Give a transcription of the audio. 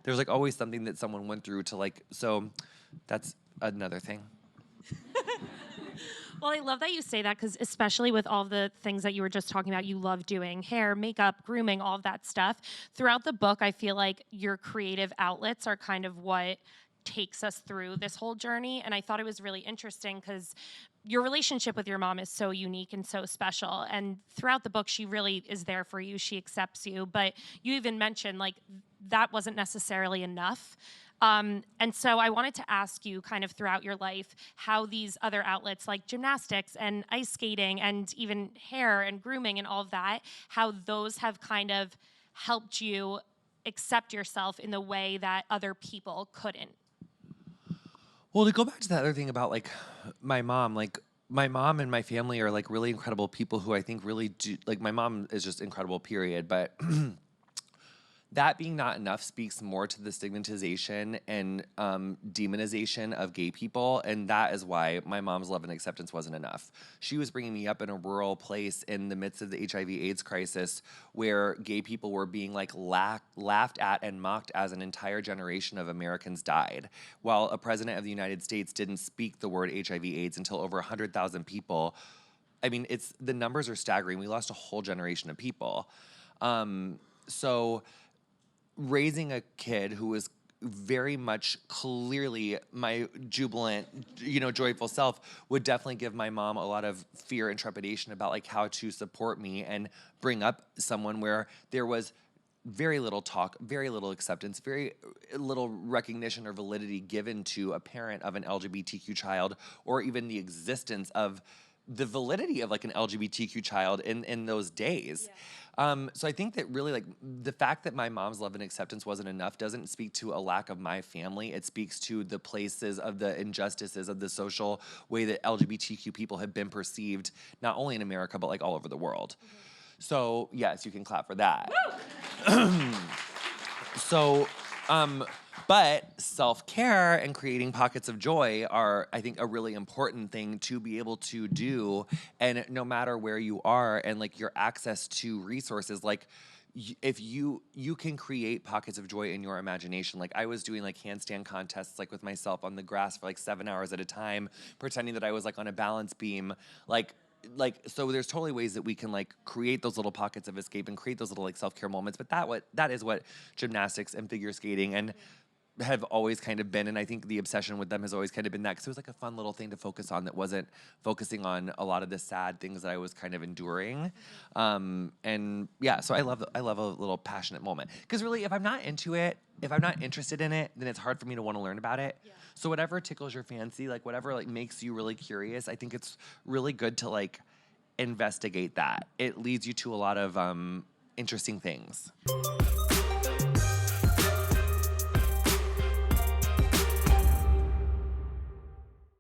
There's like always something that someone went through to like, so that's another thing. Well, I love that you say that because especially with all the things that you were just talking about, you love doing hair, makeup, grooming, all of that stuff. Throughout the book, I feel like your creative outlets are kind of what takes us through this whole journey. And I thought it was really interesting because your relationship with your mom is so unique and so special. And throughout the book, she really is there for you. She accepts you. But you even mentioned like that wasn't necessarily enough. And so I wanted to ask you kind of throughout your life how these other outlets like gymnastics and ice skating and even hair and grooming and all of that, how those have kind of helped you accept yourself in the way that other people couldn't. Well, to go back to that other thing about like my mom and my family are like really incredible people who I think really do, like my mom is just incredible, period. But that being not enough speaks more to the stigmatization and demonization of gay people. And that is why my mom's love and acceptance wasn't enough. She was bringing me up in a rural place in the midst of the HIV/AIDS crisis where gay people were being like laughed at and mocked as an entire generation of Americans died. While a president of the United States didn't speak the word HIV/AIDS until over 100,000 people. I mean, the numbers are staggering. We lost a whole generation of people. So raising a kid who was very much clearly my jubilant, joyful self would definitely give my mom a lot of fear and trepidation about like how to support me and bring up someone where there was very little talk, very little acceptance, very little recognition or validity given to a parent of an LGBTQ child, or even the existence of the validity of like an LGBTQ child in those days. Yeah. So I think that really like the fact that my mom's love and acceptance wasn't enough doesn't speak to a lack of my family. It speaks to the places of the injustices of the social way that LGBTQ people have been perceived, not only in America, but like all over the world. Mm-hmm. So yes, you can clap for that. But self-care and creating pockets of joy are, I think, a really important thing to be able to do. And no matter where you are and like your access to resources, like if you can create pockets of joy in your imagination. Like I was doing like handstand contests like with myself on the grass for like 7 hours at a time, pretending that I was like on a balance beam, so there's totally ways that we can like create those little pockets of escape and create those little like self-care moments. But that is what gymnastics and figure skating and have always kind of been, and I think the obsession with them has always kind of been that, because it was like a fun little thing to focus on that wasn't focusing on a lot of the sad things that I was kind of enduring. And yeah, so I love a little passionate moment, because really, if I'm not into it, if I'm not interested in it, then it's hard for me to want to learn about it. Yeah. So whatever tickles your fancy, like whatever like makes you really curious, I think it's really good to like investigate that. It leads you to a lot of interesting things.